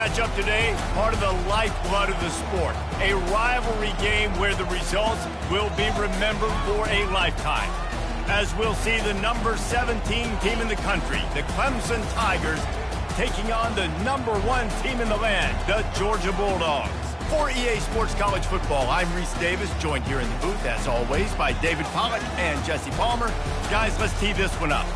Matchup today, part of the lifeblood of the sport. A rivalry game where the results will be remembered for a lifetime. As we'll see the number 17 team in the country, the Clemson Tigers, taking on the number 1 team in the land, the Georgia Bulldogs. For EA Sports College Football, I'm Reese Davis, joined here in the booth, as always, by David Pollack and Jesse Palmer. Guys, let's tee this one up.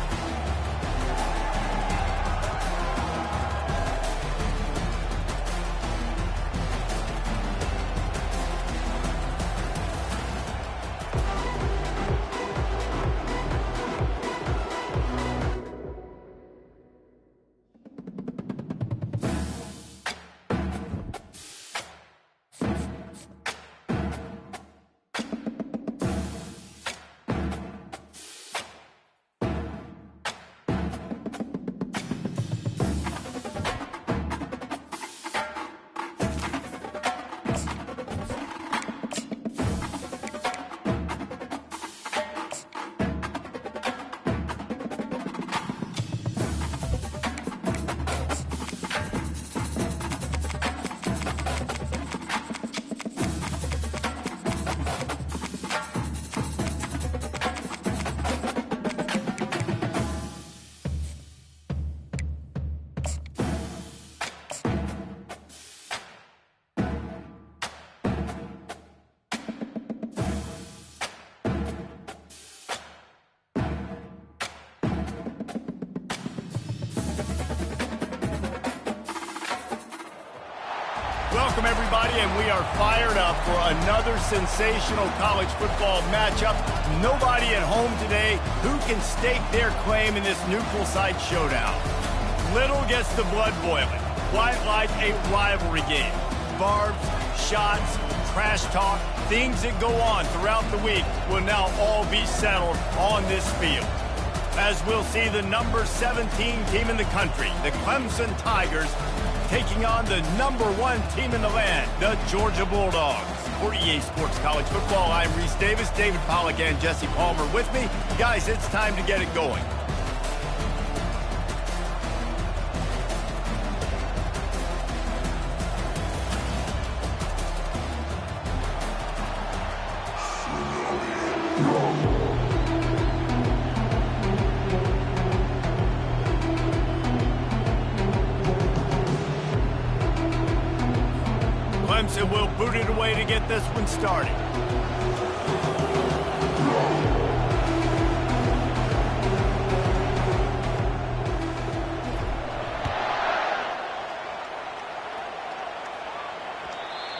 Welcome, everybody, and we are fired up for another sensational college football matchup. Nobody at home today who can stake their claim in this neutral site showdown. Little gets the blood boiling, quite like a rivalry game. Barbs, shots, trash talk, things that go on throughout the week will now all be settled on this field. As we'll see the number 17 team in the country, the Clemson Tigers, taking on the number 1 team in the land, the Georgia Bulldogs. For EA Sports College Football, I'm Reese Davis, David Pollack and Jesse Palmer with me. Guys, it's time to get it going. Clemson will boot it away to get this one started.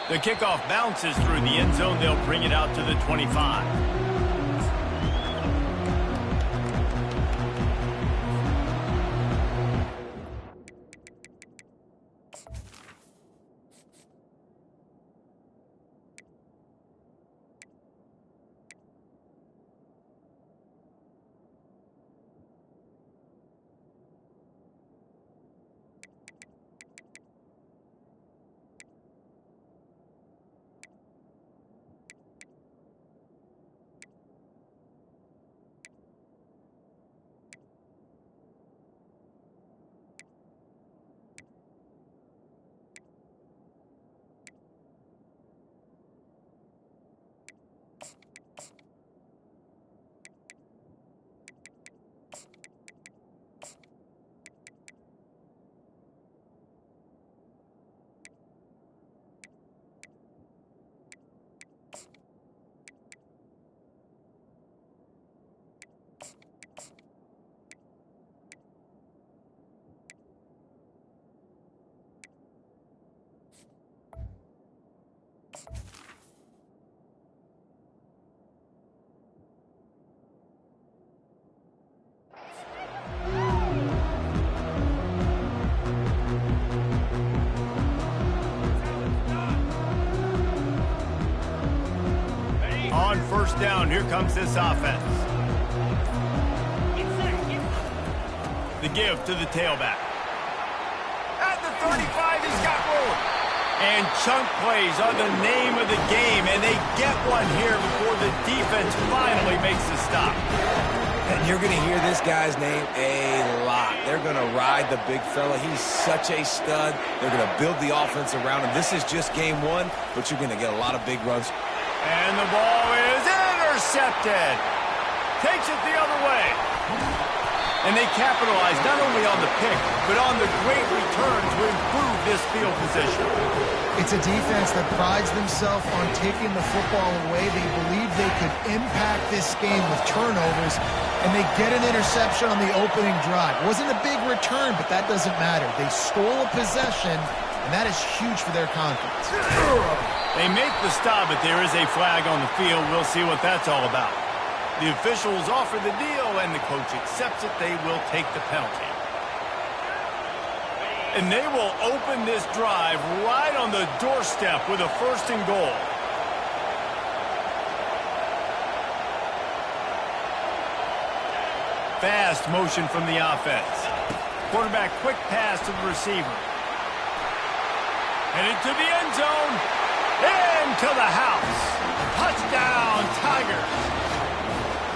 The kickoff bounces through the end zone. They'll bring it out to the 25. On first down, here comes this offense. The give to the tailback. At the 35, he's got room. And chunk plays are the name of the game, and they get one here before the defense finally makes the stop. And you're going to hear this guy's name a lot. They're going to ride the big fella. He's such a stud. They're going to build the offense around him. This is just game one, but you're going to get a lot of big runs. And the ball is intercepted. Takes it the other way. And they capitalize not only on the pick, but on the great return to improve this field position. It's a defense that prides themselves on taking the football away. They believe they could impact this game with turnovers, and they get an interception on the opening drive. Wasn't a big return, but that doesn't matter. They stole a possession, and that is huge for their confidence. They make the stop, but there is a flag on the field. We'll see what that's all about. The officials offer the deal, and the coach accepts it. They will take the penalty. And they will open this drive right on the doorstep with a 1st and goal. Fast motion from the offense. Quarterback quick pass to the receiver. Headed to the end zone. Into the house. Touchdown, Tigers.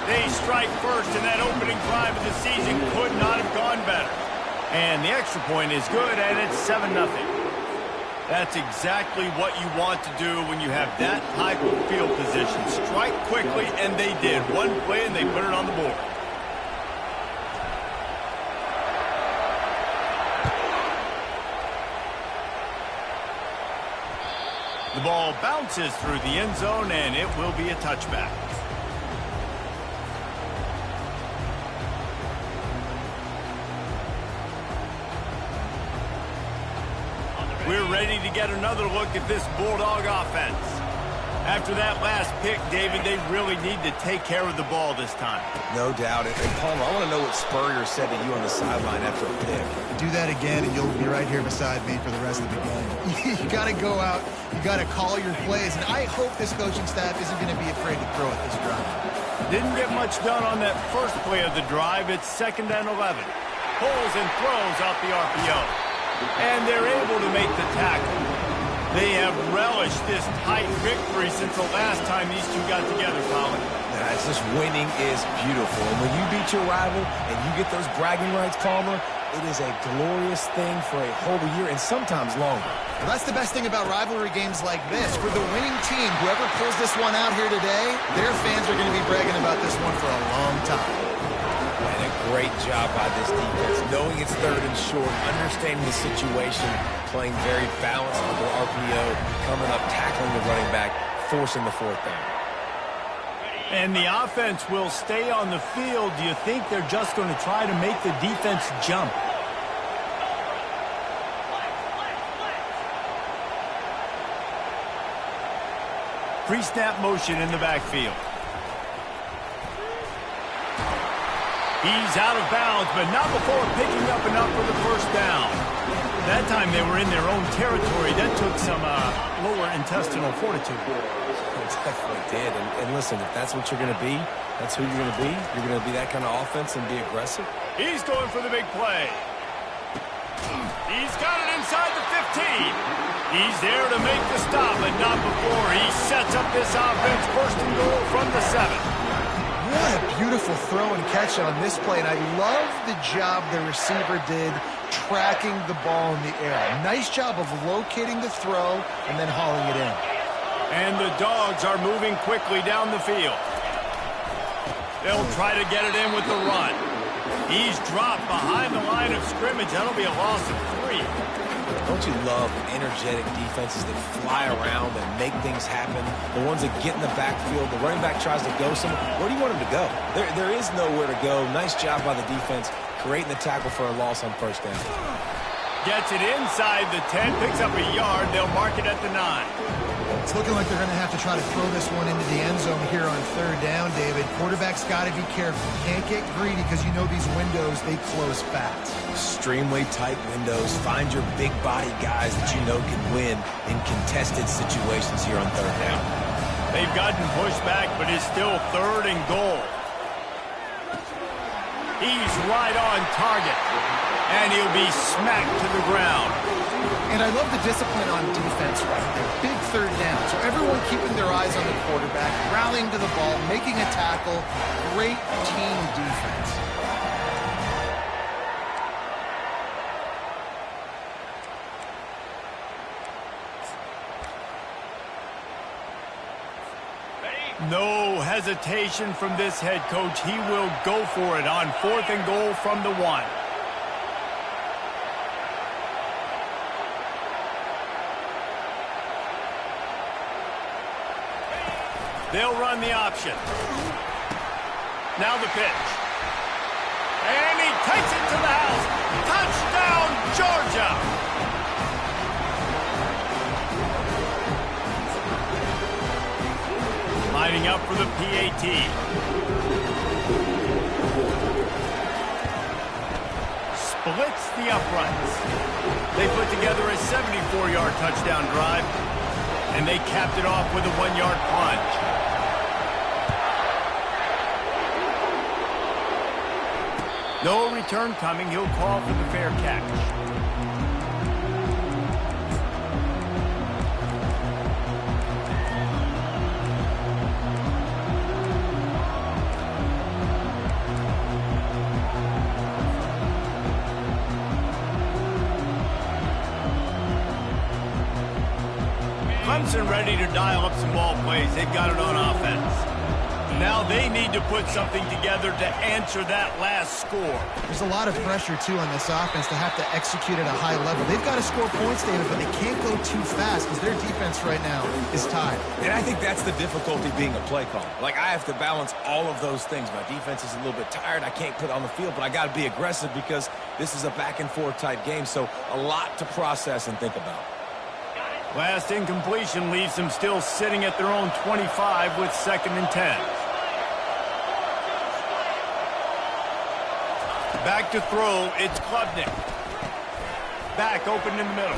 They strike first, and that opening drive of the season could not have gone better. And the extra point is good, and it's 7-0. That's exactly what you want to do when you have that type of field position. Strike quickly, and they did. One play, and they put it on the board. The ball bounces through the end zone, and it will be a touchback. We're ready to get another look at this Bulldog offense. After that last pick, David, they really need to take care of the ball this time. No doubt. And Palmer, I want to know what Spurrier said to you on the sideline after a pick. Do that again, and you'll be right here beside me for the rest of the game. You got to go out. You got to call your plays, and I hope this coaching staff isn't going to be afraid to throw at this drive. Didn't get much done on that first play of the drive. It's 2nd and 11. Pulls and throws out the RPO. And they're able to make the tackle. They have relished this tight victory since the last time these two got together, Colin. It's just winning is beautiful. And when you beat your rival and you get those bragging rights, Palmer, it is a glorious thing for a whole year and sometimes longer. Well, that's the best thing about rivalry games like this. For the winning team, whoever pulls this one out here today, their fans are going to be bragging about this one for a long time. And a great job by this defense, knowing it's 3rd and short, understanding the situation, playing very balanced with their RPO, coming up, tackling the running back, forcing the 4th down. And the offense will stay on the field. Do you think they're just going to try to make the defense jump? Pre-snap motion in the backfield. He's out of bounds, but not before picking up enough for the 1st down. That time they were in their own territory. That took some lower intestinal fortitude. It definitely did. And listen, if that's what you're going to be, that's who you're going to be. You're going to be that kind of offense and be aggressive. He's going for the big play. He's got it inside the 15. He's there to make the stop, but not before he sets up this offense 1st and goal from the 7. What a beautiful throw and catch on this play, and I love the job the receiver did tracking the ball in the air. Nice job of locating the throw and then hauling it in. And the Dogs are moving quickly down the field. They'll try to get it in with the run. He's dropped behind the line of scrimmage. That'll be a loss of 3. Don't you love energetic defenses that fly around and make things happen? The ones that get in the backfield, the running back tries to go somewhere. Where do you want him to go? There is nowhere to go. Nice job by the defense, creating the tackle for a loss on 1st down. Gets it inside the 10, picks up a yard. They'll mark it at the 9. It's looking like they're going to have to try to throw this one into the end zone here on 3rd down, David. Quarterback's got to be careful. Can't get greedy because you know these windows, they close fast. Extremely tight windows. Find your big body guys that you know can win in contested situations here on 3rd down. They've gotten pushed back, but it's still 3rd and goal. He's right on target, and he'll be smacked to the ground. And I love the discipline on defense right there. Big third down. So everyone keeping their eyes on the quarterback, rallying to the ball, making a tackle. Great team defense. No hesitation from this head coach. He will go for it on 4th and goal from the 1. They'll run the option. Now the pitch. And he takes it to the house. Touchdown, Georgia! Lining up for the PAT. Splits the uprights. They put together a 74-yard touchdown drive, and they capped it off with a 1-yard plunge. No return coming. He'll call for the fair catch. Clemson ready to dial up some ball plays. They've got it on offense. Now they need to put something together to answer that last score. There's a lot of pressure, too, on this offense to have to execute at a high level. They've got to score points, David, but they can't go too fast because their defense right now is tired. And I think that's the difficulty being a play caller. Like, I have to balance all of those things. My defense is a little bit tired. I can't put it on the field, but I got to be aggressive because this is a back-and-forth type game, so a lot to process and think about. Last incompletion leaves them still sitting at their own 25 with 2nd and 10. Back to throw, it's Klubnik. Back open in the middle.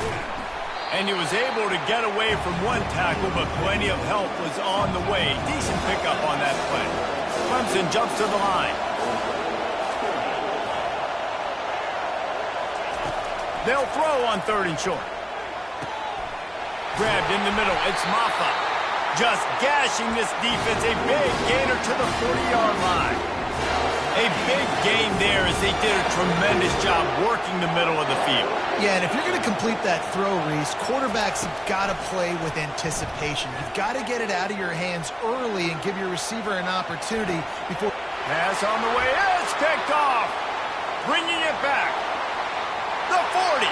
And he was able to get away from one tackle, but plenty of help was on the way. Decent pickup on that play. Clemson jumps to the line. They'll throw on 3rd and short. Grabbed in the middle, it's Maffa. Just gashing this defense, a big gainer to the 40-yard line. A big gain there as they did a tremendous job working the middle of the field. Yeah, and if you're going to complete that throw, Reese, quarterbacks have got to play with anticipation. You've got to get it out of your hands early and give your receiver an opportunity before... Pass on the way, it's picked off. Bringing it back. The 40.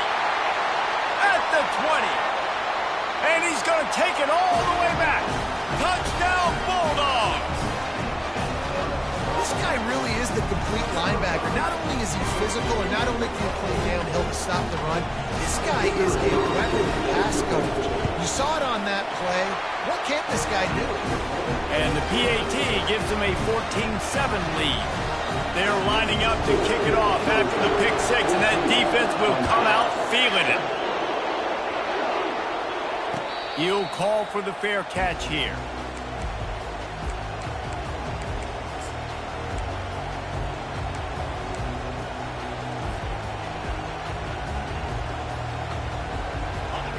At the 20. And he's going to take it all the way back. Touchdown, Bulldogs! This guy really is the complete linebacker. Not only is he physical, and not only can he play downhill to stop the run, this guy is a weapon pass coverage. You saw it on that play. What can't this guy do? And the PAT gives him a 14-7 lead. They're lining up to kick it off after the pick 6, and that defense will come out feeling it. He'll call for the fair catch here.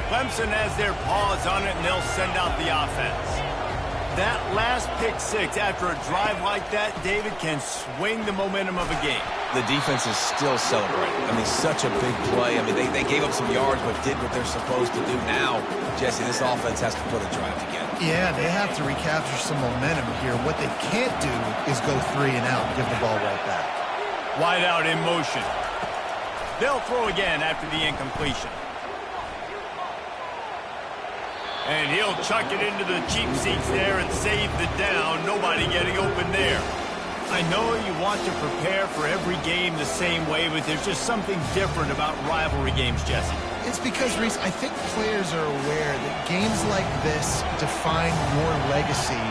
Clemson has their paws on it, and they'll send out the offense. That last pick 6 after a drive like that, David, can swing the momentum of a game. The defense is still celebrating. I mean, such a big play. I mean, they gave up some yards but did what they're supposed to do. Now, Jesse, this offense has to put a drive together. Yeah, they have to recapture some momentum here. What they can't do is go 3 and out and give the ball right back. Wide out in motion. They'll throw again after the incompletion. And he'll chuck it into the cheap seats there and save the down. Nobody getting open there. I know you want to prepare for every game the same way, but there's just something different about rivalry games, Jesse. It's because, Reese, I think players are aware that games like this define your legacy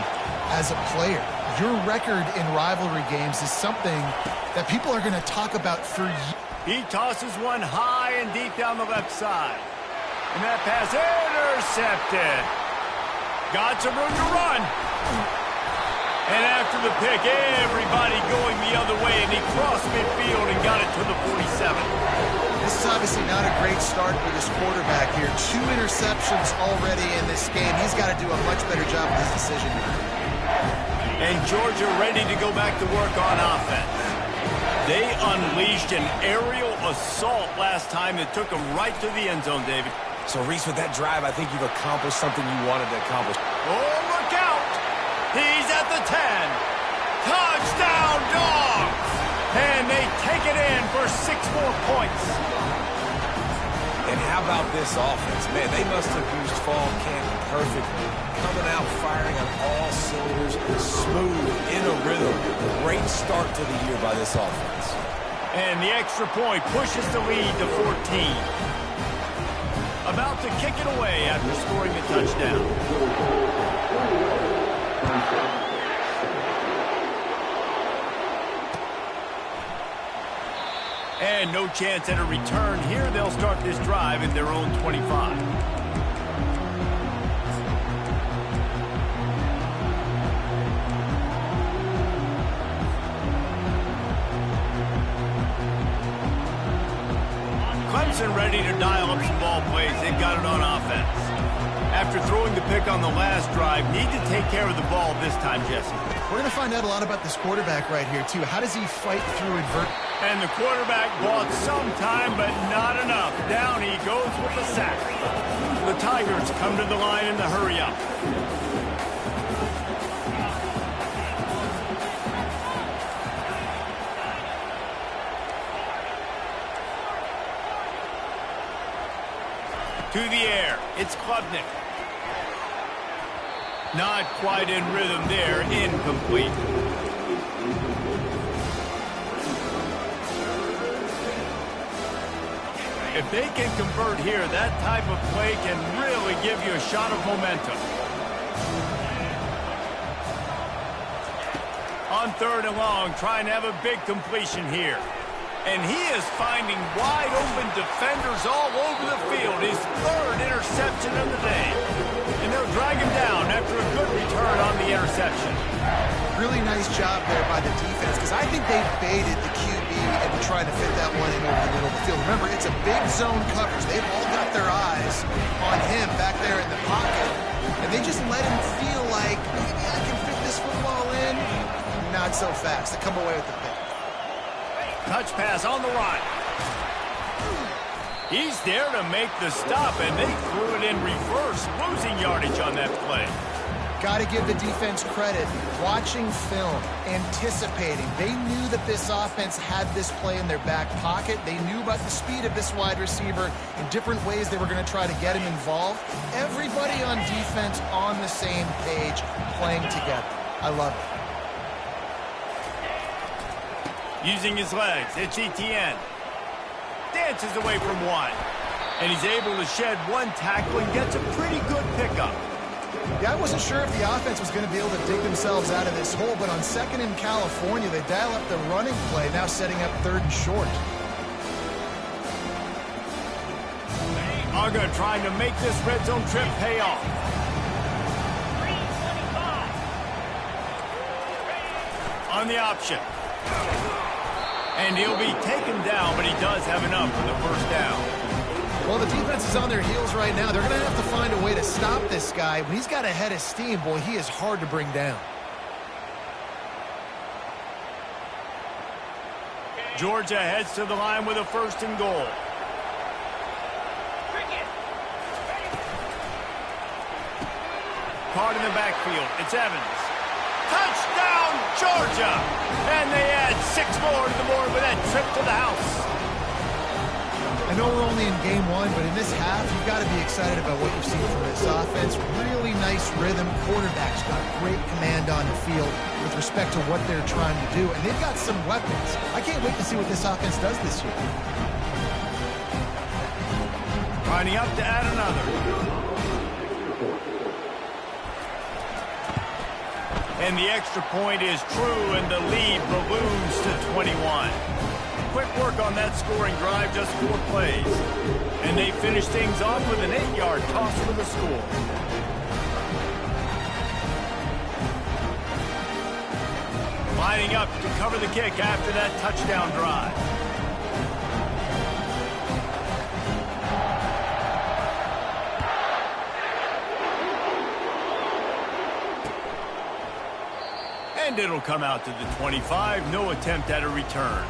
as a player. Your record in rivalry games is something that people are going to talk about for years. He tosses one high and deep down the left side. And that pass intercepted. Got some room to run. And after the pick, everybody going the other way, and he crossed midfield and got it to the 47. This is obviously not a great start for this quarterback here. 2 interceptions already in this game. He's got to do a much better job with his decision making. And Georgia ready to go back to work on offense. They unleashed an aerial assault last time that took them right to the end zone, David. So, Reese, with that drive, I think you've accomplished something you wanted to accomplish. Oh, look out! He's at the 10. Touchdown, Dogs! And they take it in for 6 more points. And how about this offense? Man, they must have used fall camp perfectly. Coming out firing on all cylinders, smooth, in a rhythm. Great start to the year by this offense. And the extra point pushes the lead to 14. About to kick it away after scoring the touchdown. And no chance at a return here. They'll start this drive at their own 25. Clemson ready to dial up some ball plays. They've got it on offense. After throwing the pick on the last drive, need to take care of the ball this time, Jesse. We're going to find out a lot about this quarterback right here, too. How does he fight through adversity? And the quarterback bought some time, but not enough. Down he goes with the sack. The Tigers come to the line in the hurry-up. To the air, it's Klubnik. Not quite in rhythm there, incomplete. If they can convert here, that type of play can really give you a shot of momentum. On 3rd and long, trying to have a big completion here. And he is finding wide-open defenders all over the field. His 3rd interception of the day. And they'll drag him down after a good return on the interception. Really nice job there by the defense, because I think they baited the QB and trying to fit that one in over the middle of the field. Remember, it's a big zone coverage. They've all got their eyes on him back there in the pocket. And they just let him feel like, maybe I can fit this football in. Not so fast. They come away with the pick. Touch pass on the run. He's there to make the stop, and they threw it in reverse, losing yardage on that play. Got to give the defense credit. Watching film, anticipating. They knew that this offense had this play in their back pocket. They knew about the speed of this wide receiver in different ways they were going to try to get him involved. Everybody on defense on the same page, playing together. I love it. Using his legs, it's Etienne. Dances away from one. And he's able to shed one tackle and gets a pretty good pickup. Yeah, I wasn't sure if the offense was going to be able to dig themselves out of this hole, but on 2nd in California, they dial up the running play, now setting up 3rd and short. Uga trying to make this red zone trip pay off. On the option. And he'll be taken down, but he does have enough for the 1st down. Well, the defense is on their heels right now. They're going to have to find a way to stop this guy. When he's got a head of steam, boy, he is hard to bring down. Georgia heads to the line with a 1st and goal. Caught in the backfield. It's Evans. Touchdown, Georgia! And they add 6 more to the board with that trip to the house. I know we're only in game 1, but in this half, you've got to be excited about what you've seen from this offense. Really nice rhythm. Quarterback's got great command on the field with respect to what they're trying to do. And they've got some weapons. I can't wait to see what this offense does this year. Lining up to add another. And the extra point is true, and the lead balloons to 21. Quick work on that scoring drive, just 4 plays. And they finish things off with an 8-yard toss for the score. Lining up to cover the kick after that touchdown drive. And it'll come out to the 25. No attempt at a return.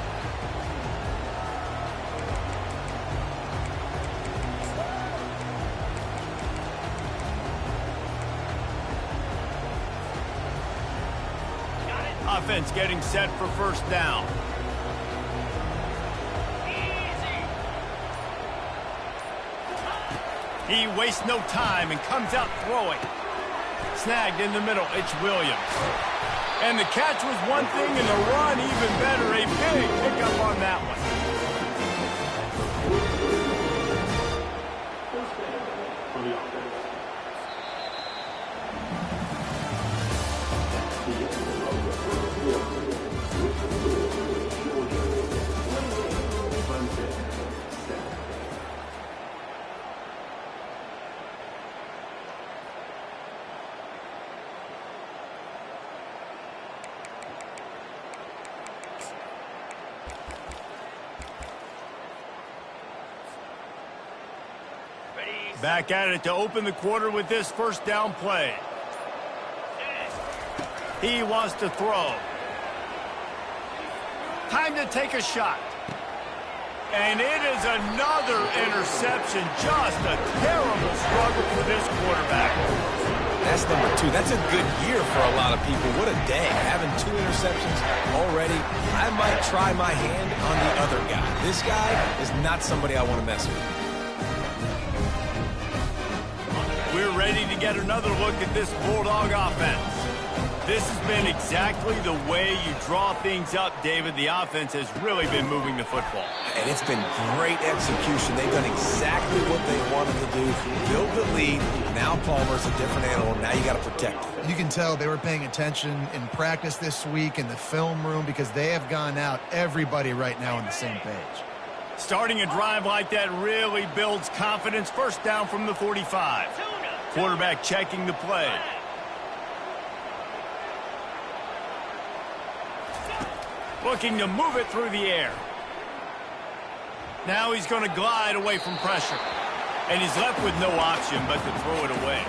Offense getting set for first down. He wastes no time and comes out throwing. Snagged in the middle, it's Williams. And the catch was one thing, and the run even better. A big pickup on that one. Back at it to open the quarter with this first down play. He wants to throw. Time to take a shot. And it is another interception. Just a terrible struggle for this quarterback. That's number 2. That's a good year for a lot of people. What a day. Having 2 interceptions already. I might try my hand on the other guy. This guy is not somebody I want to mess with. We're ready to get another look at this Bulldog offense. This has been exactly the way you draw things up, David. The offense has really been moving the football. And it's been great execution. They've done exactly what they wanted to do. Build the lead. Now Palmer's a different animal. Now you got to protect him. You can tell they were paying attention in practice this week in the film room because they have gone out, everybody right now on the same page. Starting a drive like that really builds confidence. First down from the 45. Quarterback checking the play. Looking to move it through the air. Now he's going to glide away from pressure. And he's left with no option but to throw it away.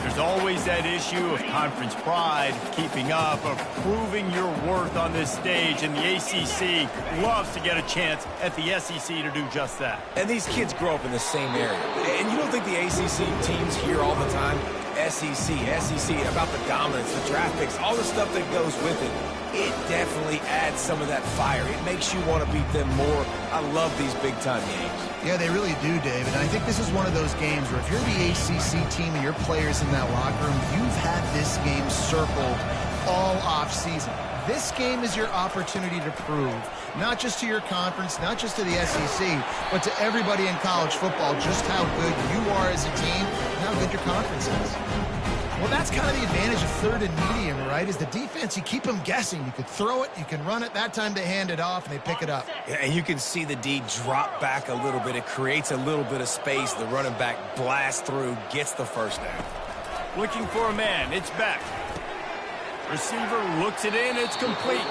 There's always that issue of conference pride, keeping up, of proving your worth on this stage, and the ACC loves to get a chance at the SEC to do just that. And these kids grow up in the same area. And you don't think the ACC teams hear all the time, SEC, about the dominance, the draft picks, all the stuff that goes with it. It definitely adds some of that fire. It makes you want to beat them more. I love these big-time games. Yeah, they really do, David. And I think this is one of those games where if you're the ACC team and your players in that locker room, you've had this game circled all off-season. This game is your opportunity to prove, not just to your conference, not just to the SEC, but to everybody in college football, just how good you are as a team and how good your conference is. Well, that's kind of the advantage of third and medium, right? Is the defense, you keep them guessing. You could throw it, you can run it. That time they hand it off and they pick it up. Yeah, and you can see the D drop back a little bit. It creates a little bit of space. The running back blasts through, gets the first down. Looking for a man. It's back. Receiver looks it in. It's complete.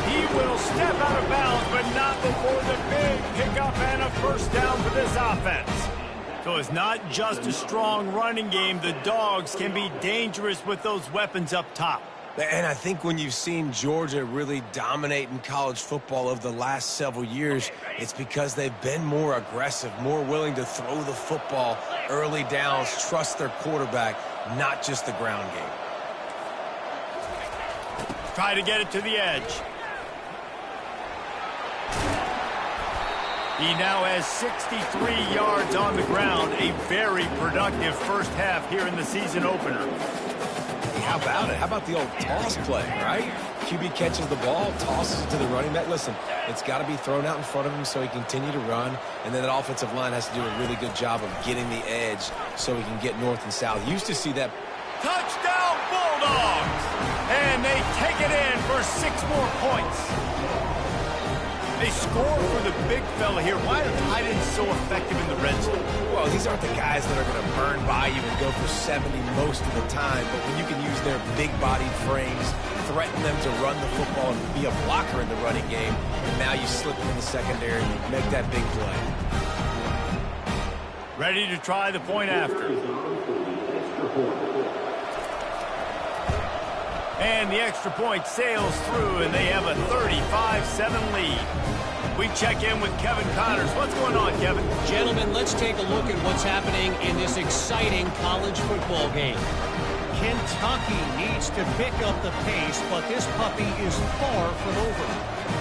He will step out of bounds, but not before the big pickup and a first down for this offense. So it's not just a strong running game. The Dogs can be dangerous with those weapons up top. And I think when you've seen Georgia really dominate in college football over the last several years, it's because they've been more aggressive, more willing to throw the football early downs, trust their quarterback, not just the ground game. Try to get it to the edge. He now has 63 yards on the ground. A very productive first half here in the season opener. How about it? How about the old toss play, right? QB catches the ball, tosses it to the running back. Listen, it's got to be thrown out in front of him so he can continue to run. And then that offensive line has to do a really good job of getting the edge so he can get north and south. Used to see that. Touchdown, Bulldogs! And they take it in for 6 more points. They score for the big fella here. Why are tight ends so effective in the red zone? Well, these aren't the guys that are going to burn by you and go for 70 most of the time. But when you can use their big-bodied frames, threaten them to run the football and be a blocker in the running game, and now you slip in the secondary and make that big play. Ready to try the point after. And the extra point sails through, and they have a 35-7 lead. We check in with Kevin Connors. What's going on, Kevin? Gentlemen, let's take a look at what's happening in this exciting college football game. Kentucky needs to pick up the pace, but this puppy is far from over.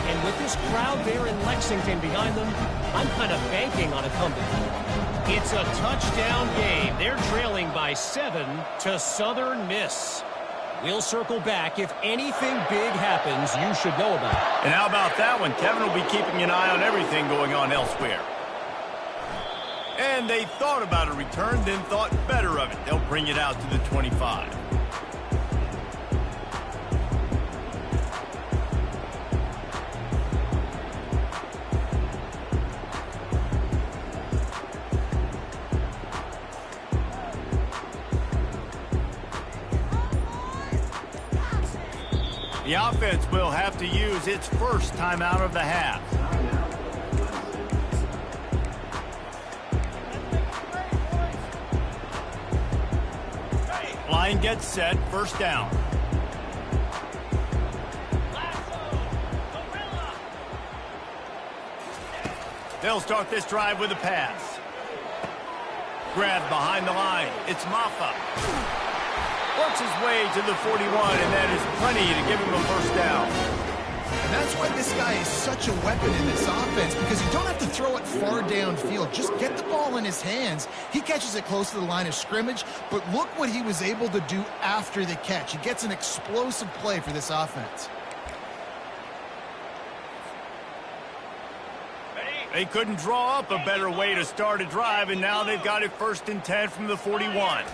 And with this crowd there in Lexington behind them, I'm kind of banking on a comeback. It's a touchdown game. They're trailing by 7 to Southern Miss. We'll circle back. If anything big happens, you should know about it. And how about that one? Kevin will be keeping an eye on everything going on elsewhere. And they thought about a return, then thought better of it. They'll bring it out to the 25. The offense will have to use its first timeout of the half. Line gets set, first down. They'll start this drive with a pass. Grabbed behind the line. It's Maffa. Works his way to the 41, and that is plenty to give him a first down. And that's why this guy is such a weapon in this offense, because you don't have to throw it far downfield. Just get the ball in his hands. He catches it close to the line of scrimmage, but look what he was able to do after the catch. He gets an explosive play for this offense. They couldn't draw up a better way to start a drive, and now they've got it 1st and 10 from the 41.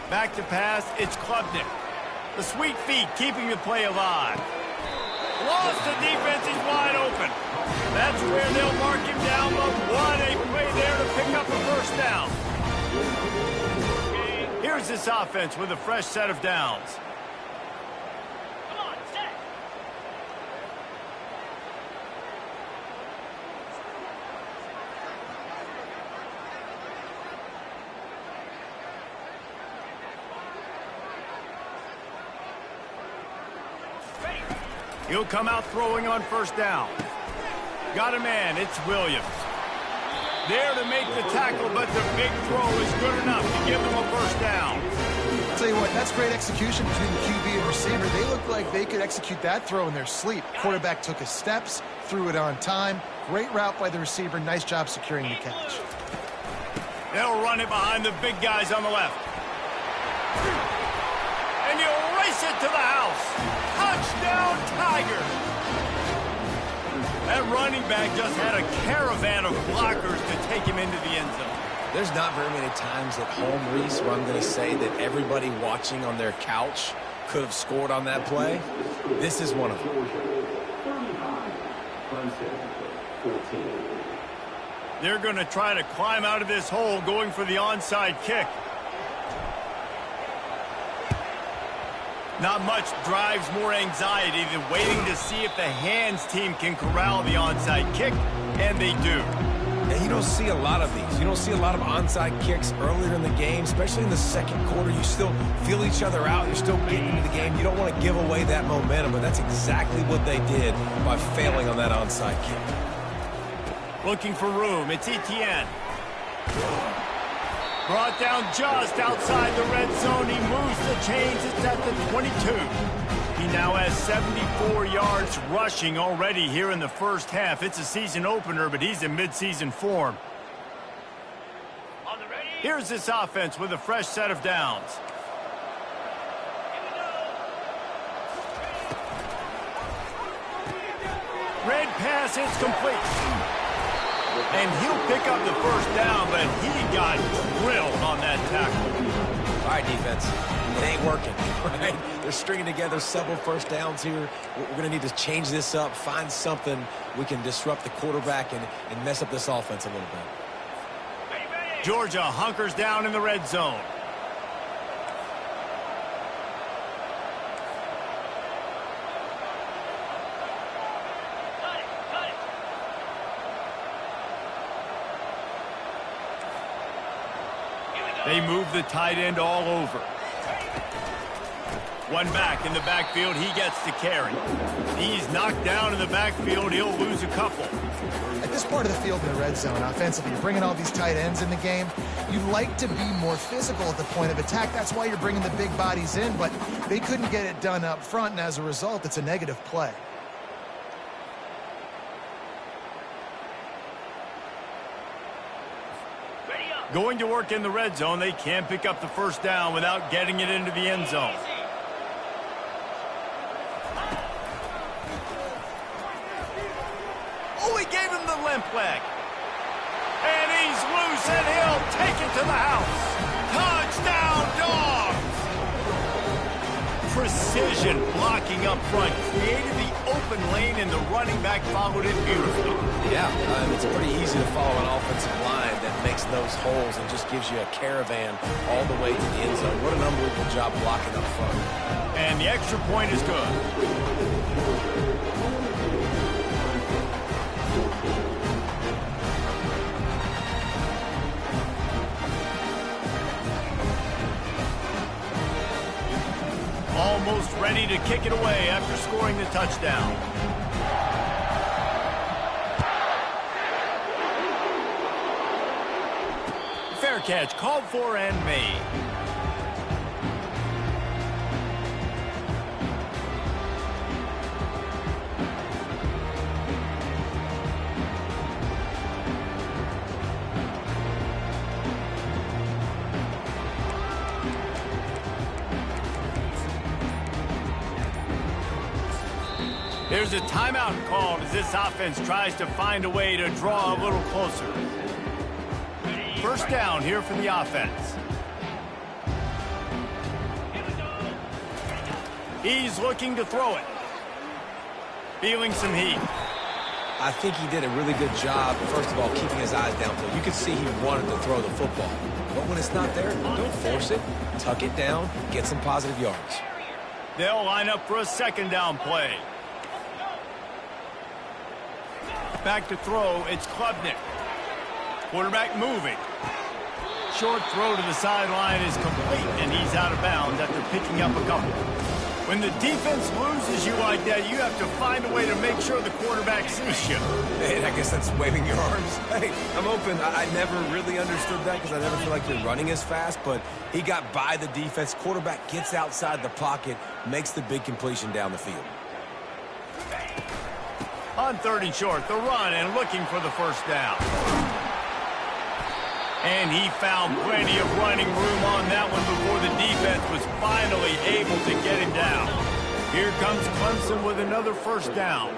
Back to pass, it's Klubnik. The sweet feet keeping the play alive. Lost the defense, he's wide open. That's where they'll mark him down, but what a play there to pick up a first down. Here's this offense with a fresh set of downs. He'll come out throwing on first down. Got a man, it's Williams. There to make the tackle, but the big throw is good enough to give them a first down. I'll tell you what, that's great execution between the QB and receiver. They look like they could execute that throw in their sleep. Quarterback took his steps, threw it on time. Great route by the receiver. Nice job securing the catch. They'll run it behind the big guys on the left. And he'll race it to the house. Touchdown, Tigers! That running back just had a caravan of blockers to take him into the end zone. There's not very many times at home, Reese, where I'm going to say that everybody watching on their couch could have scored on that play. This is one of them. They're going to try to climb out of this hole going for the onside kick. Not much drives more anxiety than waiting to see if the hands team can corral the onside kick, and they do. And you don't see a lot of these. You don't see a lot of onside kicks earlier in the game, especially in the second quarter. You still feel each other out. You're still getting into the game. You don't want to give away that momentum, but that's exactly what they did by failing on that onside kick. Looking for room. It's Etienne. Brought down just outside the red zone. He moves the chains. It's at the 22. He now has 74 yards rushing already here in the first half. It's a season opener, but he's in midseason form. Here's this offense with a fresh set of downs. Red pass is complete. And he'll pick up the first down, but he got drilled on that tackle. All right, defense. It ain't working, right? They're stringing together several first downs here. We're going to need to change this up, find something we can disrupt the quarterback and mess up this offense a little bit. Georgia hunkers down in the red zone. They move the tight end all over. One back in the backfield, he gets to carry. He's knocked down in the backfield, he'll lose a couple. At this part of the field in the red zone, offensively, you're bringing all these tight ends in the game. You like to be more physical at the point of attack. That's why you're bringing the big bodies in, but they couldn't get it done up front, and as a result, it's a negative play. Going to work in the red zone, they can't pick up the first down without getting it into the end zone. Oh, he gave him the limp leg. And he's loose, and he'll take it to the house. Touchdown, Dogs! Precision blocking up front created the open lane, and the running back followed it beautifully. Yeah, it's pretty easy to follow an offensive line that makes those holes and just gives you a caravan all the way to the end zone. What an unbelievable job blocking up front. And the extra point is good. Almost ready to kick it away after scoring the touchdown. Fair catch, called for and made. There's a timeout called as this offense tries to find a way to draw a little closer. First down here for the offense. He's looking to throw it. Feeling some heat. I think he did a really good job, first of all, keeping his eyes downfield. You could see he wanted to throw the football. But when it's not there, don't force it. Tuck it down, get some positive yards. They'll line up for a second down play. Back to throw, it's Klubnik. Quarterback moving. Short throw to the sideline is complete, and he's out of bounds after picking up a couple. When the defense loses you like that, you have to find a way to make sure the quarterback sees you. Hey, I guess that's waving your arms. Hey, I'm open. I never really understood that because I never feel like you're running as fast, but he got by the defense. Quarterback gets outside the pocket, makes the big completion down the field. On third and short, the run and looking for the first down. And he found plenty of running room on that one before the defense was finally able to get him down. Here comes Clemson with another first down.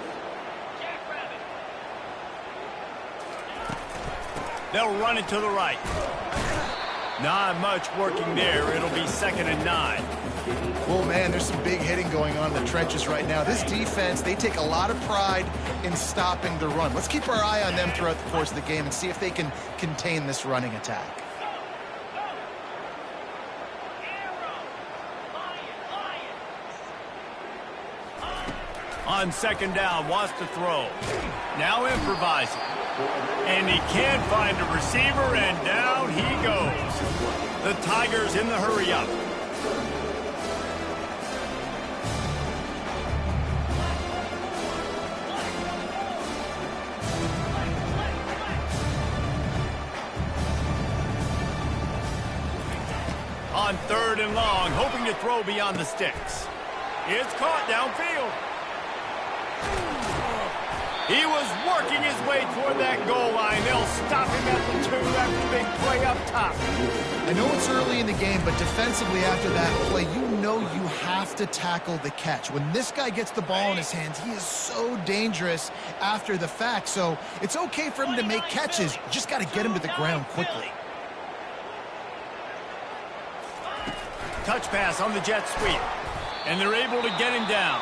They'll run it to the right. Not much working there. It'll be 2nd and 9. Well, man, there's some big hitting going on in the trenches right now. This defense, they take a lot of pride in stopping the run. Let's keep our eye on them throughout the course of the game and see if they can contain this running attack. On second down, wants to throw. Now improvising. And he can't find a receiver, and down he goes. The Tigers in the hurry-up. On third and long, hoping to throw beyond the sticks. It's caught downfield. He was working his way toward that goal line. They'll stop him at the 2 after the big play up top. I know it's early in the game, but defensively after that play, you know you have to tackle the catch. When this guy gets the ball in his hands, he is so dangerous after the fact. So it's okay for him to make catches. You just got to get him to the ground quickly. Touch pass on the jet sweep. And they're able to get him down.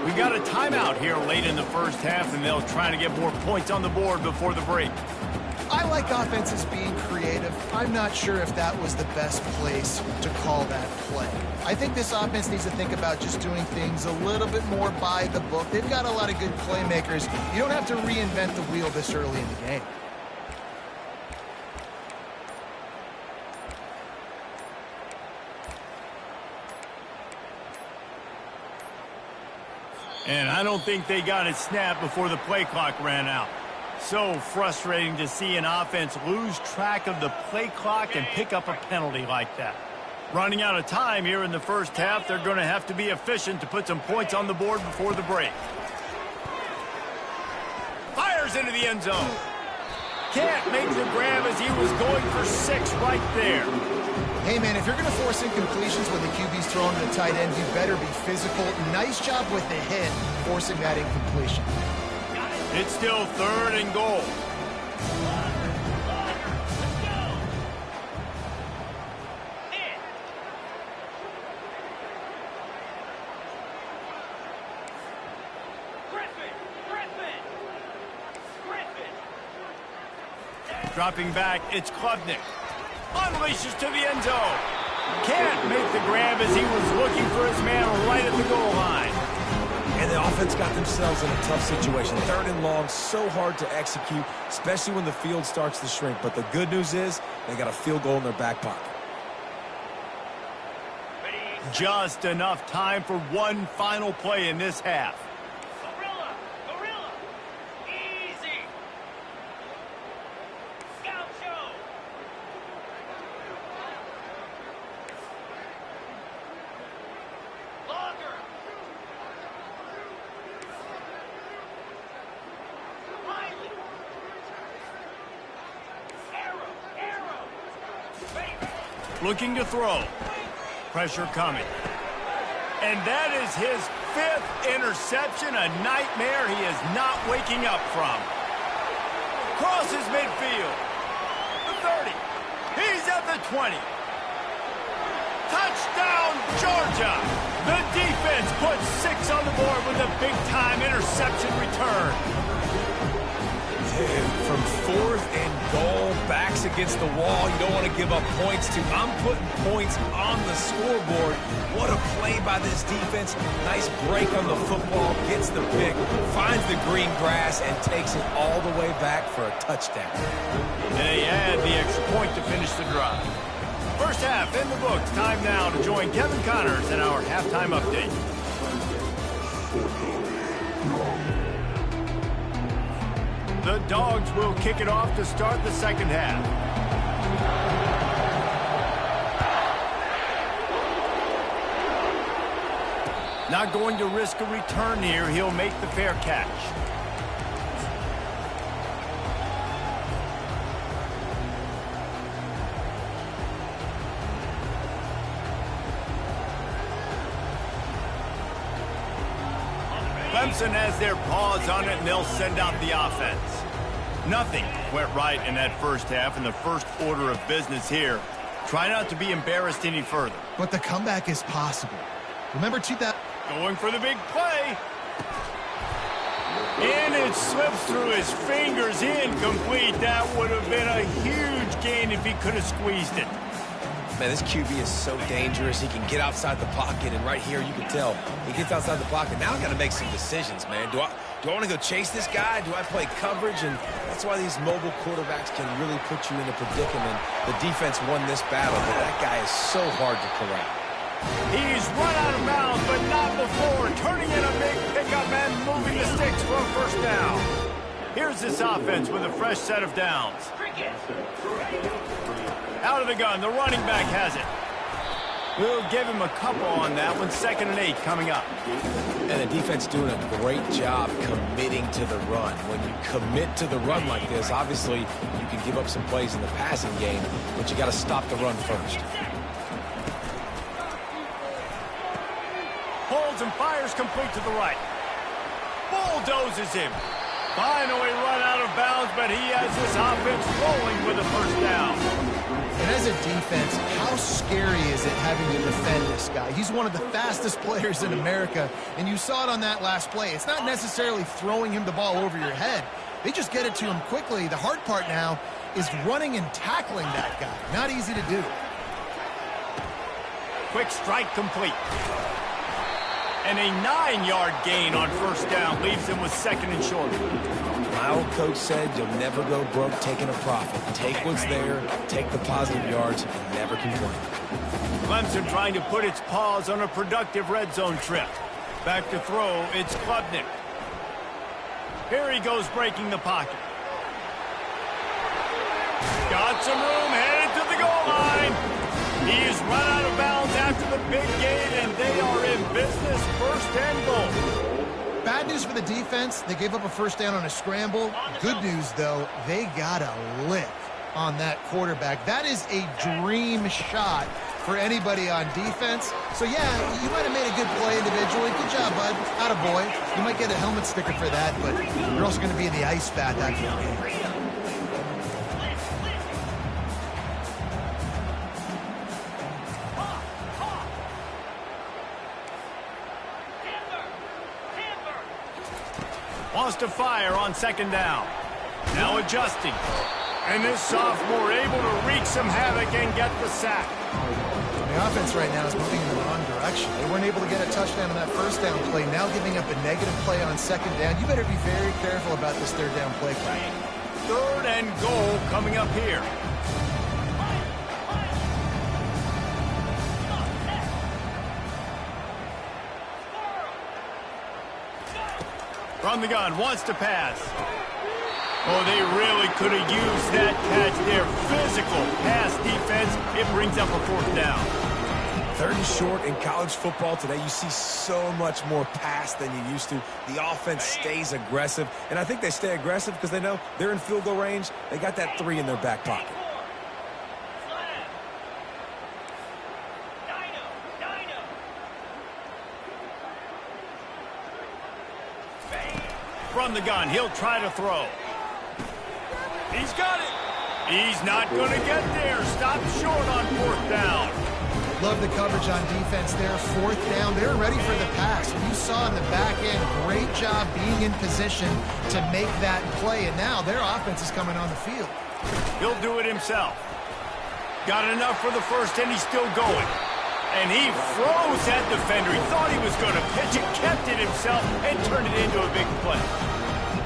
We got a timeout here late in the first half, and they'll try to get more points on the board before the break. I like offenses being creative. I'm not sure if that was the best place to call that play. I think this offense needs to think about just doing things a little bit more by the book. They've got a lot of good playmakers. You don't have to reinvent the wheel this early in the game. And I don't think they got it snapped before the play clock ran out. So frustrating to see an offense lose track of the play clock and pick up a penalty like that. Running out of time here in the first half, they're going to have to be efficient to put some points on the board before the break. Fires into the end zone. Can't make the grab as he was going for 6 right there. Hey, man, if you're going to force incompletions when the QB's throwing to the tight end, you better be physical. Nice job with the hit, forcing that incompletion. It's still 3rd and goal. Dropping back, it's Klubnik. Unleashes to the end zone. Can't make the grab as he was looking for his man right at the goal line. And the offense got themselves in a tough situation. 3rd and long, so hard to execute, especially when the field starts to shrink. But the good news is they got a field goal in their back pocket. Just enough time for one final play in this half. Looking to throw. Pressure coming. And that is his 5th interception, a nightmare he is not waking up from. Crosses midfield. The 30. He's at the 20. Touchdown, Georgia! The defense puts 6 on the board with a big-time interception return. From 4th and goal, backs against the wall. You don't want to give up points to. I'm putting points on the scoreboard. What a play by this defense. Nice break on the football, gets the pick, finds the green grass, and takes it all the way back for a touchdown. They add the extra point to finish the drive. First half in the books. Time now to join Kevin Connors in our halftime update. The Dogs will kick it off to start the second half. Not going to risk a return here. He'll make the fair catch. Clemson has their paws on it, and they'll send out the offense. Nothing went right in that first half, and the first order of business here. Try not to be embarrassed any further. But the comeback is possible. Remember 2000... Going for the big play. And it slips through his fingers, incomplete. That would have been a huge gain if he could have squeezed it. Man, this QB is so dangerous. He can get outside the pocket, and right here you can tell he gets outside the pocket. Now I got to make some decisions, man. Do I want to go chase this guy? Do I play coverage? And that's why these mobile quarterbacks can really put you in a predicament. The defense won this battle, but that guy is so hard to corral. He's run out of bounds, but not before. Turning in a big pickup and moving the sticks for a first down. Here's this offense with a fresh set of downs. Out of the gun, the running back has it. We'll give him a couple on that one. 2nd and 8 coming up. And the defense doing a great job committing to the run. When you commit to the run like this, obviously you can give up some plays in the passing game, but you got to stop the run first. Holds and fires complete to the right. Bulldozes him. Finally run out of bounds, but he has this offense rolling with a first down. And as a defense, how scary is it having to defend this guy? He's one of the fastest players in America, and you saw it on that last play. It's not necessarily throwing him the ball over your head. They just get it to him quickly. The hard part now is running and tackling that guy. Not easy to do. Quick strike complete. And a 9-yard gain on first down leaves him with 2nd and short. My old coach said you'll never go broke taking a profit. Take what's there, take the positive yards, and never complain. Clemson trying to put its paws on a productive red zone trip. Back to throw, it's Klubnik. Here he goes breaking the pocket. Got some room, headed to the goal line. He is run out of bounds after the big gain, and they are in business, 1st and goal. Bad news for the defense. They gave up a first down on a scramble. Good news, though, they got a lick on that quarterback. That is a dream shot for anybody on defense. So, yeah, you might have made a good play individually. Good job, bud. Attaboy. You might get a helmet sticker for that, but you're also going to be in the ice bath after the game. Wants to fire on 2nd down. Now adjusting. And this sophomore able to wreak some havoc and get the sack. The offense right now is moving in the wrong direction. They weren't able to get a touchdown on that first down play. Now giving up a negative play on 2nd down. You better be very careful about this 3rd down play. 3rd and goal coming up here. From the gun, wants to pass. Oh, they really could have used that catch there. Physical pass defense. It brings up a 4th down. 3rd and short in college football today. You see so much more pass than you used to. The offense stays aggressive, and I think they stay aggressive because they know they're in field goal range. They got that 3 in their back pocket. From the gun, he'll try to throw. He's got it. He's not going to get there. Stopped short on 4th down. Love the coverage on defense there. 4th down. They're ready for the pass. You saw in the back end, great job being in position to make that play. And now their offense is coming on the field. He'll do it himself. Got enough for the first, and he's still going. And he froze that defender. He thought he was going to pitch it, kept it himself, and turned it into a big play.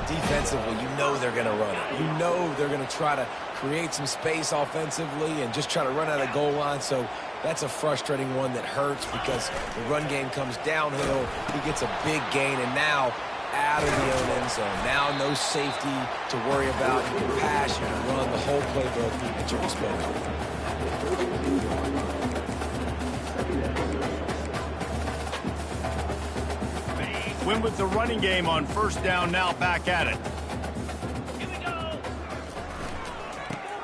Defensively, you know they're going to run it. You know they're going to try to create some space offensively and just try to run out of the goal line. So that's a frustrating one that hurts because the run game comes downhill. He gets a big gain, and now out of the own end zone. Now no safety to worry about. You can pass, you can run the whole playbook at your disposal. Win with the running game on 1st down, now back at it. Here we go.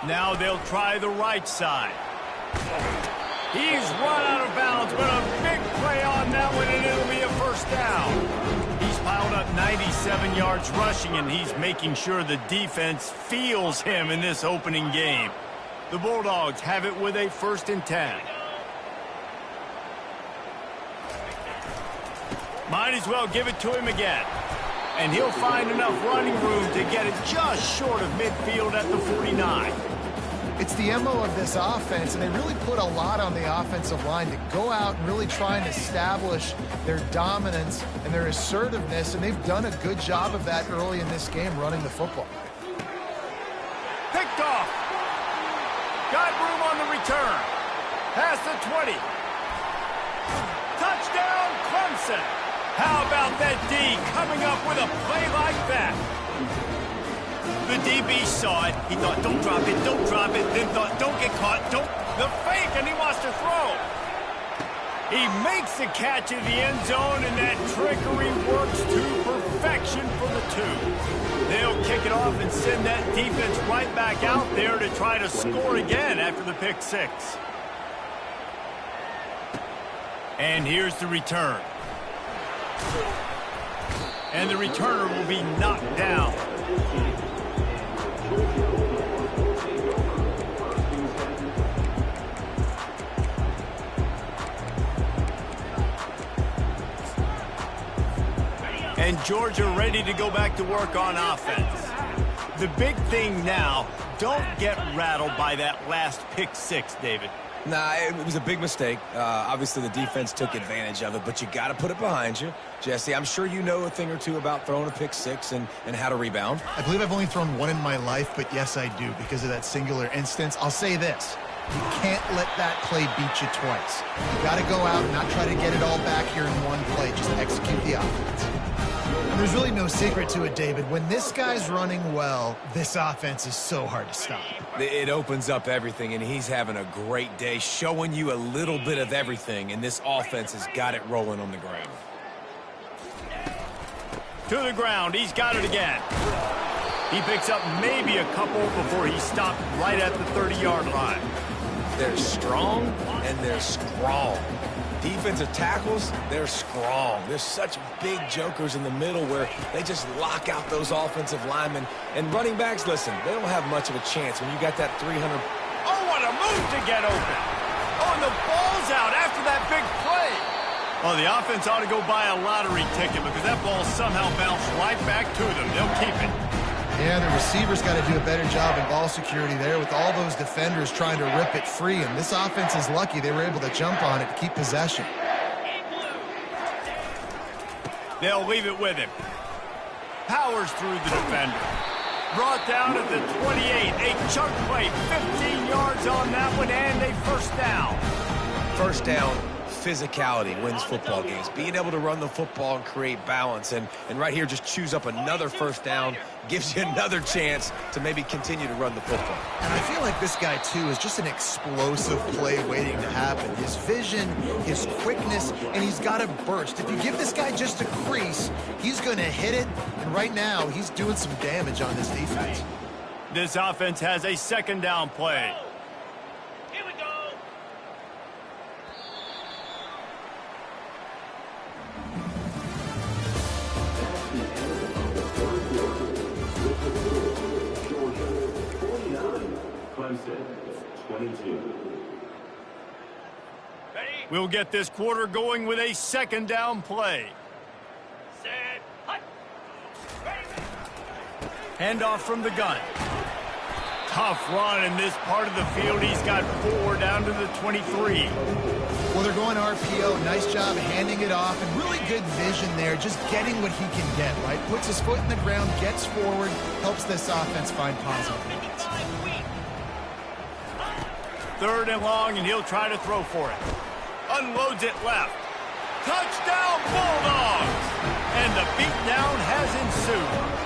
Now they'll try the right side. He's run out of bounds, but a big play on that one, and it'll be a 1st down. He's piled up 97 yards rushing, and he's making sure the defense feels him in this opening game. The Bulldogs have it with a 1st and 10. Might as well give it to him again. And he'll find enough running room to get it just short of midfield at the 49. It's the MO of this offense, and they really put a lot on the offensive line to go out and really try and establish their dominance and their assertiveness, and they've done a good job of that early in this game running the football. Picked off. Got room on the return. Past the 20. Touchdown, Clemson. How about that D coming up with a play like that? The DB saw it. He thought, don't drop it, don't drop it. Then thought, don't get caught, don't. The fake, and he wants to throw. He makes the catch in the end zone, and that trickery works to perfection for the 2. They'll kick it off and send that defense right back out there to try to score again after the pick 6. And here's the return. And the returner will be knocked down. And Georgia ready to go back to work on offense. The big thing now, don't get rattled by that last pick 6, David. Nah, it was a big mistake. Obviously, the defense took advantage of it, but you got to put it behind you. Jesse, I'm sure you know a thing or two about throwing a pick 6 and how to rebound. I believe I've only thrown one in my life, but yes, I do because of that singular instance. I'll say this. You can't let that play beat you twice. You got to go out and not try to get it all back here in one play. Just execute the offense. And there's really no secret to it, David. When this guy's running well, this offense is so hard to stop. It opens up everything, and he's having a great day, showing you a little bit of everything, and this offense has got it rolling on the ground. To the ground, he's got it again. He picks up maybe a couple before he stopped right at the 30-yard line. They're strong, and they're strong. Defensive tackles, they're strong. There's such big jokers in the middle where they just lock out those offensive linemen. And running backs, listen, they don't have much of a chance when you got that 300. Oh, what a move to get open. Oh, and the ball's out after that big play. Well, the offense ought to go buy a lottery ticket because that ball somehow bounced right back to them. They'll keep it. Yeah, the receivers got to do a better job in ball security there with all those defenders trying to rip it free. And this offense is lucky they were able to jump on it to keep possession. They'll leave it with him. Powers through the defender. Brought down at the 28. A chunk play, 15 yards on that one, and a first down. First down, physicality wins football games. Being able to run the football and create balance. And right here, just choose up another first down, gives you another chance to maybe continue to run the football. And I feel like this guy, too, is just an explosive play waiting to happen. His vision, his quickness, and he's got a burst. If you give this guy just a crease, he's going to hit it. And right now, he's doing some damage on this defense. This offense has a second down play. Clemson, 22. We'll get this quarter going with a second down play. Handoff from the gun. Tough run in this part of the field. He's got 4 down to the 23. Well, they're going RPO. Nice job handing it off, and really good vision there, just getting what he can get, right? Puts his foot in the ground, gets forward, helps this offense find positive moments. 3rd and long, and he'll try to throw for it. Unloads it left. Touchdown, Bulldogs! And the beatdown has ensued.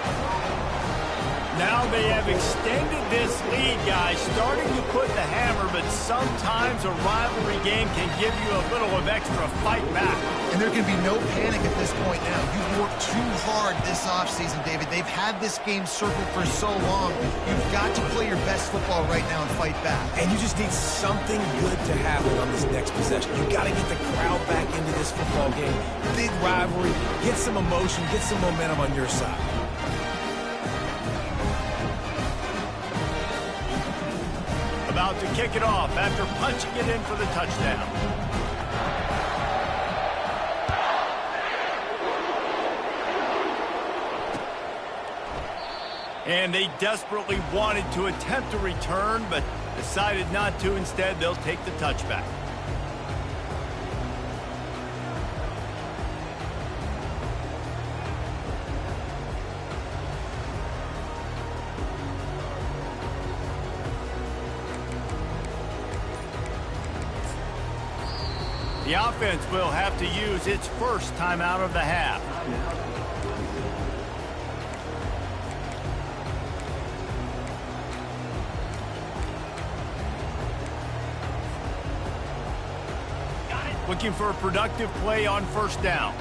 Now they have extended this lead, guys, starting to put the hammer, but sometimes a rivalry game can give you a little of extra fight back. And there can be no panic at this point now. You've worked too hard this offseason, David. They've had this game circled for so long. You've got to play your best football right now and fight back. And you just need something good to happen on this next possession. You got to get the crowd back into this football game. Big rivalry. Get some emotion. Get some momentum on your side. About to kick it off after punching it in for the touchdown. And they desperately wanted to attempt a return, but decided not to. Instead, they'll take the touchback. The offense will have to use its first timeout of the half. Looking for a productive play on first down.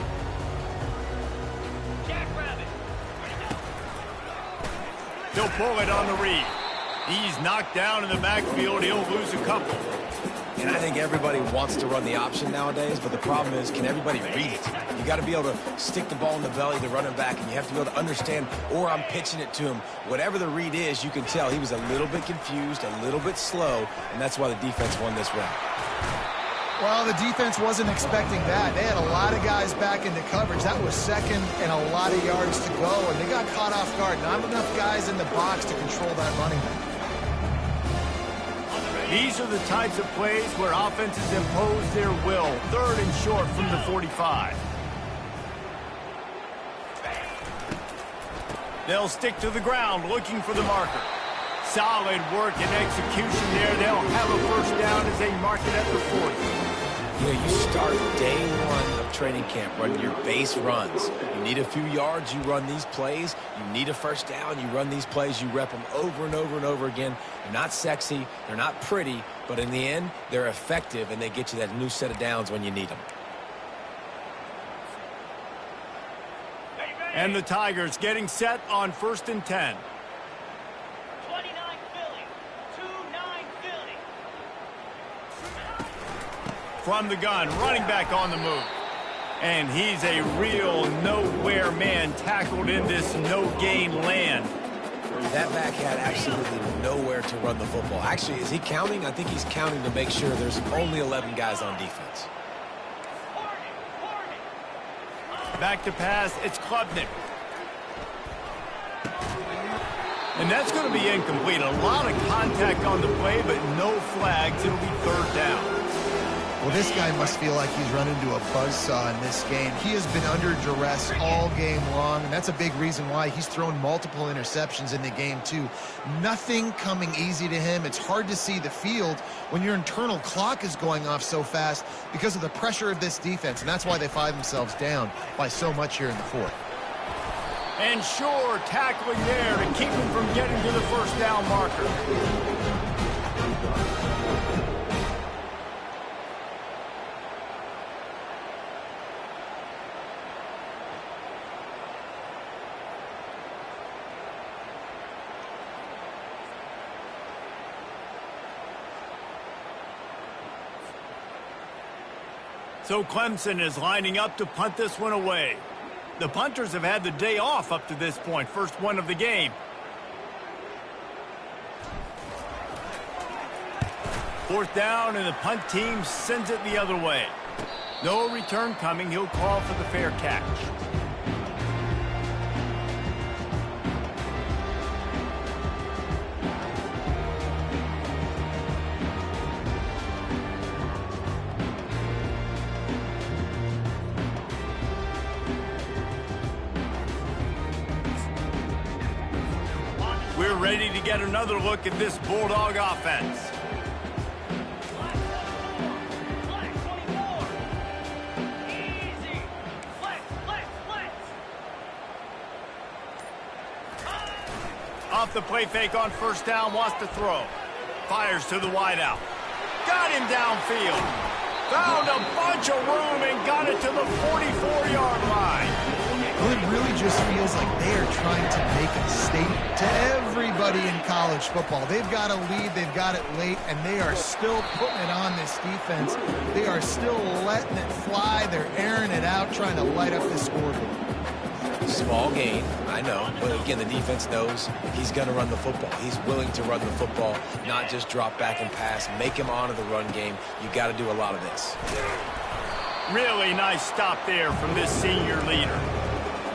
He'll pull it on the read. He's knocked down in the backfield. He'll lose a couple. And I think everybody wants to run the option nowadays, but the problem is, can everybody read it? You got to be able to stick the ball in the belly of the running back, and you have to be able to understand, or I'm pitching it to him. Whatever the read is, you can tell he was a little bit confused, a little bit slow, and that's why the defense won this round. Well, the defense wasn't expecting that. They had a lot of guys back into coverage. That was second and a lot of yards to go, and they got caught off guard. Not enough guys in the box to control that running back. These are the types of plays where offenses impose their will. 3rd and short from the 45. They'll stick to the ground looking for the marker. Solid work and execution there. They'll have a first down as they mark it at the 40. You know, you start day one of training camp running your base runs. You need a few yards, you run these plays. You need a first down, you run these plays. You rep them over and over and over again. They're not sexy, they're not pretty, but in the end, they're effective, and they get you that new set of downs when you need them. And the Tigers getting set on 1st and 10. 29 Philly. 2-9 Philly. From the gun, running back on the move. And he's a real nowhere man, tackled in this no-gain land. That back had absolutely nowhere to run the football. Actually, is he counting? I think he's counting to make sure there's only 11 guys on defense. Back to pass, it's Klubnik. And that's going to be incomplete. A lot of contact on the play, but no flags. It'll be 3rd down. Well, this guy must feel like he's run into a buzzsaw in this game. He has been under duress all game long, and that's a big reason why he's thrown multiple interceptions in the game, too. Nothing coming easy to him. It's hard to see the field when your internal clock is going off so fast because of the pressure of this defense, and that's why they find themselves down by so much here in the 4th. And Shore tackling there to keep him from getting to the first down marker. So Clemson is lining up to punt this one away. The punters have had the day off up to this point. First one of the game. 4th down, and the punt team sends it the other way. No return coming. He'll call for the fair catch. We're ready to get another look at this Bulldog offense. Off the play fake on 1st down, wants to throw. Fires to the wideout. Got him downfield. Found a bunch of room and got it to the 44-yard line. Well, it really just feels like they are trying to make a statement to everybody in college football. They've got a lead, they've got it late, and they are still putting it on this defense. They are still letting it fly. They're airing it out, trying to light up the scoreboard. Small gain, I know, but again, the defense knows he's going to run the football. He's willing to run the football, not just drop back and pass, make him honor the run game. You got to do a lot of this. Really nice stop there from this senior leader.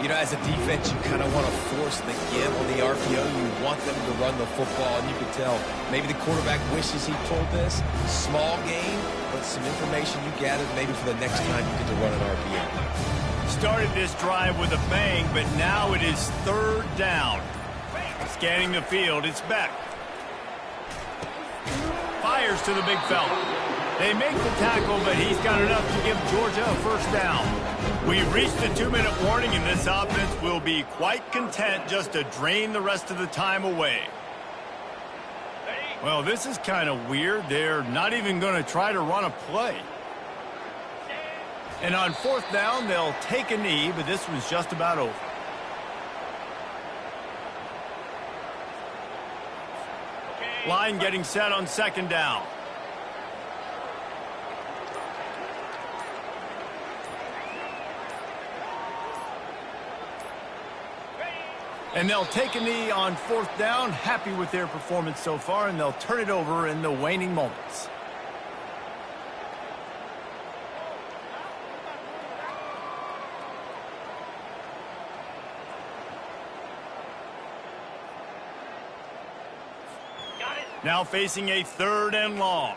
You know, as a defense, you kind of want to force the give on the RPO. You want them to run the football, and you can tell maybe the quarterback wishes he pulled this. Small gain, but some information you gathered maybe for the next time you get to run an RPO. Started this drive with a bang, but now it is 3rd down. Scanning the field, it's Beck. Fires to the big fella. They make the tackle, but he's got enough to give Georgia a first down. We've reached the 2-minute warning, and this offense will be quite content just to drain the rest of the time away. Well, this is kind of weird. They're not even going to try to run a play. And on 4th down, they'll take a knee, but this one's just about over. Line getting set on 2nd down. And they'll take a knee on 4th down, happy with their performance so far, and they'll turn it over in the waning moments. Now facing a 3rd and long.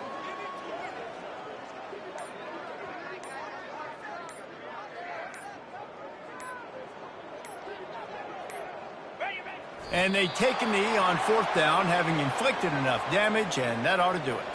And they take a knee on 4th down, having inflicted enough damage, and that ought to do it.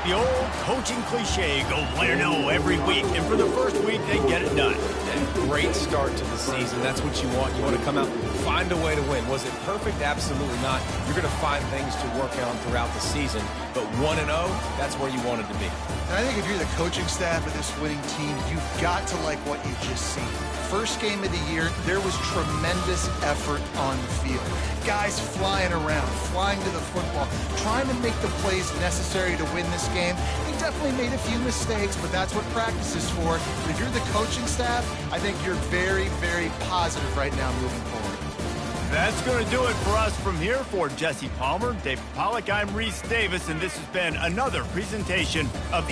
The old coaching cliche, go win or no every week. And for the first week, they get it done. Yeah, great start to the season. That's what you want. You want to come out, find a way to win. Was it perfect? Absolutely not. You're going to find things to work on throughout the season. But 1-0, that's where you wanted to be. And I think if you're the coaching staff of this winning team, you've got to like what you've just seen. First game of the year, there was tremendous effort on the field. Guys flying around, flying to the football, trying to make the plays necessary to win this game. He definitely made a few mistakes, but that's what practice is for. But if you're the coaching staff, I think you're very, very positive right now moving forward. That's going to do it for us from here. For Jesse Palmer, David Pollack, I'm Reese Davis, and this has been another presentation of